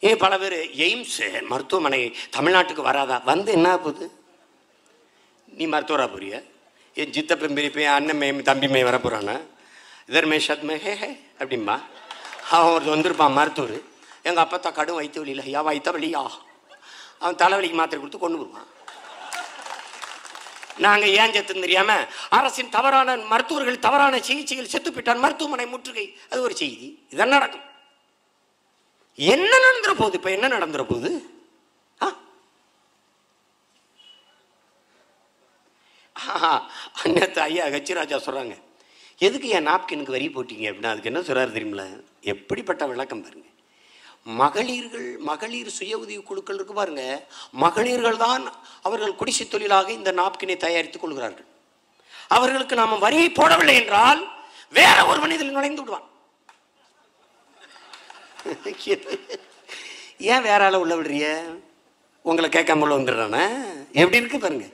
ஏன் பல பேர் எய்ம்ஸ் மருத்துவமனை தமிழ்நாட்டுக்கு வராதா? வந்து என்ன போகுது? நீ மருத்துவராக போறிய? என் சித்தப்பன் பெரியப்பன் அண்ணன் மே தம்பி மே வர போகிறானா? இதர் மே ஷத் மே ஹே ஹே அப்படிம்பா. அவன் ஒரு வந்திருப்பான் மருத்துவர். எங்கள் அப்பா கடும் வயிற்று வலியில், ஐயா வயிற்ற வலியா, அவன் தலைவலிக்கு மாத்திரை கொடுத்து கொண்டு வருவான். நாங்கள் ஏன் செத்துன்னு தெரியாமல் அரசின் தவறான மருத்துவர்கள் தவறான சிகிச்சைகள் செத்து போயிட்டான், மருத்துவமனை முற்றுகை. அது ஒரு செய்தி. இதான் நடக்கும். என்ன நடந்துற போகுது? இப்போ என்ன நடந்துற போகுது? அந்நேரத்து ஐயா கச்சிராஜா சொல்கிறாங்க, எதுக்கு என் நாப்கினுக்கு வரி போட்டீங்க அப்படின்னா அதுக்கு என்ன சொல்கிறாரு தெரியுமில்ல? எப்படிப்பட்ட விளக்கம் பாருங்க. மகளிர் சுய உதவி குழுக்கள் இருக்கு பாருங்க, மகளிர்கள் தான் அவர்கள் குடிசை தொழிலாக இந்த நாப்கினை தயாரித்துக் கொள்கிறார்கள். அவர்களுக்கு நாம வரியை போடவில்லை என்றால் வேற ஒரு மனிதன் நுழைந்து விடுவான். ஏன் வேற ஆள உள்ள விடுறிய? உங்களை கேட்காம உள்ள வந்துடுறானே? எப்படி இருக்கு பாருங்க.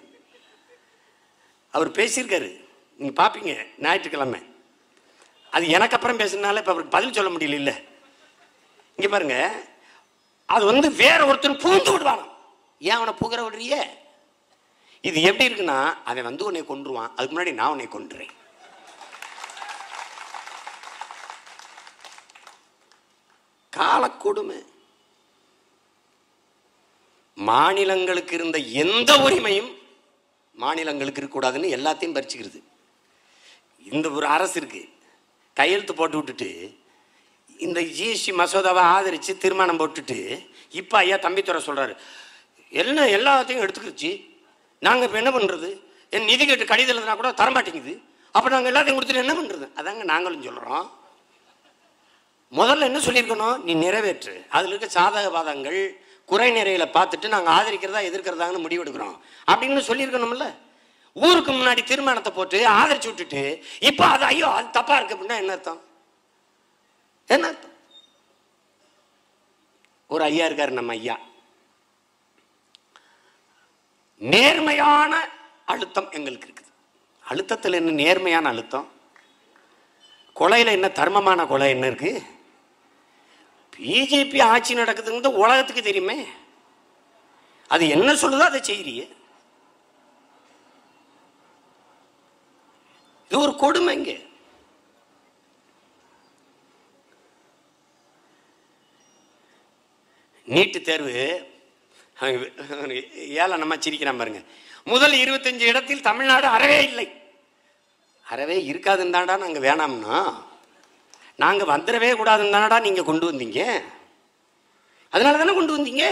அவர் பேசியிருக்காரு, நீங்க பாப்பீங்க ஞாயிற்றுக்கிழமை. அது எனக்கு அப்புறம் பேசுனால இப்ப அவருக்கு பதில் சொல்ல முடியல. இல்லை இங்க பாருங்க, அது வேற ஒருத்தர் பூந்து விடுவான். ஏன் அவனை புகர விடுறிய? இது எப்படி இருக்குன்னா, அவன் உன்னை கொன்றுவான், அதுக்கு முன்னாடி நான் உன்னை கொன்றுறேன். காலக்கொடுமை. மாநிலங்களுக்கு இருந்த எந்த உரிமையும் மாநிலங்களுக்கு இருக்கக்கூடாதுன்னு எல்லாத்தையும் பறிச்சுக்கிறது. இந்த ஒரு அரசு இருக்கு, கையெழுத்து போட்டு விட்டுட்டு இந்த ஜிஎஸ்டி மசோதாவை ஆதரித்து தீர்மானம் போட்டுட்டு இப்போ ஐயா தம்பித்துறை சொல்கிறாரு, எல்லாத்தையும் எடுத்துக்கிடுச்சு, நாங்கள் இப்போ என்ன பண்ணுறது? என் நிதி கேட்டு கடிதம் எழுதுனா கூட தரமாட்டேங்குது, அப்போ நாங்கள் எல்லாத்தையும் கொடுத்துட்டு என்ன பண்ணுறது? அதாங்க நாங்களும் சொல்கிறோம். முதல்ல என்ன சொல்லியிருக்கணும்? நீ நிறைவேற்று. அதில் இருக்க சாதக பாதங்கள் குறை நிறைகளை பார்த்துட்டு நாங்கள் ஆதரிக்கிறதா எதிர்க்கிறதாங்கன்னு முடிவெடுக்கிறோம் அப்படின்னு சொல்லியிருக்கணும்ல. ஊருக்கு முன்னாடி தீர்மானத்தை போட்டு ஆதரிச்சு விட்டுட்டு இப்போ அது ஐயோ அது தப்பாக இருக்கு அப்படின்னா என்ன அர்த்தம்? என்ன அர்த்தம்? ஒரு ஐயா இருக்காரு நம்ம ஐயா, நேர்மையான அழுத்தம் எங்களுக்கு இருக்குது. அழுத்தத்தில் என்ன நேர்மையான அழுத்தம்? கொலையில் என்ன தர்மமான கொலை என்ன இருக்கு? பிஜேபி ஆட்சி நடக்குதுங்க உலகத்துக்கு தெரியுமே. அது என்ன சொல்லுதோ அதை செய்யறியே. இது ஒரு கொடுமைங்க. நீட்டு தேர்வு ஏளனமா சிரிக்கிறான் பாருங்க. முதல் 25 இடத்தில் தமிழ்நாடு அறவே இல்லை. அறவே இருக்காதுன்னு தான்டா நாங்க வேணாம்னா, நாங்க வந்துடவே கூடாதுன்னு தானடா நீங்க கொண்டு வந்தீங்க. அதனால தானே கொண்டு வந்தீங்க.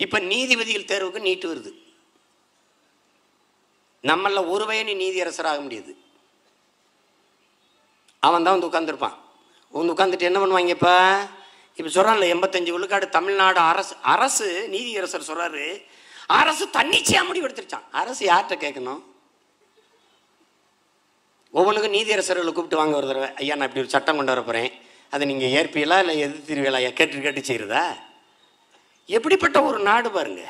இப்ப நீதிபதிகள் தேர்வுக்கு நீட்டு வருது. நம்மள ஒரு வயனி நீதியரசர் ஆக முடியாது. அவன் தான் உட்காந்துருப்பான். உட்காந்துட்டு என்ன பண்ணுவாங்க? இப்ப சொல்றான்ல 85 விழுக்காடு தமிழ்நாடு அரசு நீதியரசர் சொல்றாரு, அரசு தன்னிச்சையா முடிவு எடுத்துருச்சான். அரசு யார்கிட்ட கேட்கணும்? ஒவ்வொன்றுக்கும் நீதியரசர்களை கூப்பிட்டு வாங்க ஒரு தடவை, ஐயா நான் இப்படி ஒரு சட்டம் கொண்டு வர போறேன், அதை நீங்க ஏற்பீங்களா இல்லை எதிர்த்தீர்களா? கேட்டு செய்யறதா? எப்படிப்பட்ட ஒரு நாடு பாருங்க.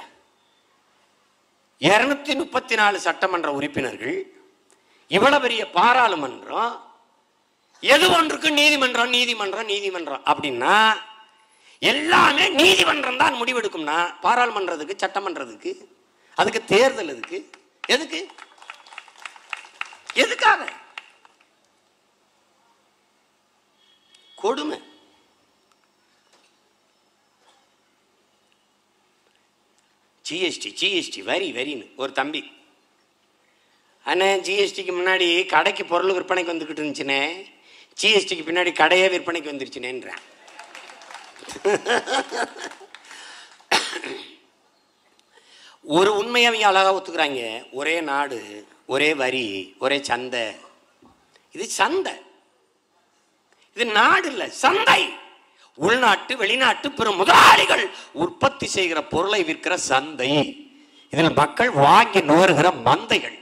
234 சட்டமன்ற உறுப்பினர்கள், இவ்வளவு பெரிய பாராளுமன்றம், எது ஒன்றுக்கு நீதிமன்றம் நீதிமன்றம் நீதிமன்றம் அப்படின்னா எல்லாமே நீதிமன்றம் தான் முடிவெடுக்கும்னா பாராளுமன்றத்துக்கு சட்டமன்றத்துக்கு அதுக்கு தேர்தல் எதுக்கு? எதுக்கு? எதுக்காக? கொடுமை. ஜிஎஸ்டி வரின்னு ஒரு தம்பி, அண்ணே ஜிஎஸ்டிக்கு முன்னாடி கடைக்கு பொருள் விற்பனைக்கு வந்துக்கிட்டு இருந்துச்சுனே, ஜிஎஸ்டிக்கு பின்னாடி கடையே விற்பனைக்கு வந்துருச்சுனேன்றான். ஒரு உண்மையை அவங்க அழகா ஒத்துக்கிறாங்க. ஒரே நாடு, ஒரே வரி, ஒரே சந்தை. இது சந்தை, இது நாடு இல்ல, சந்தை. உள்நாட்டு வெளிநாட்டு பிற முதலாளிகள் உற்பத்தி செய்கிற பொருளை விற்கிற சந்தை. இதில் மக்கள் வாங்கி நுகர்கிற மந்தைகள்.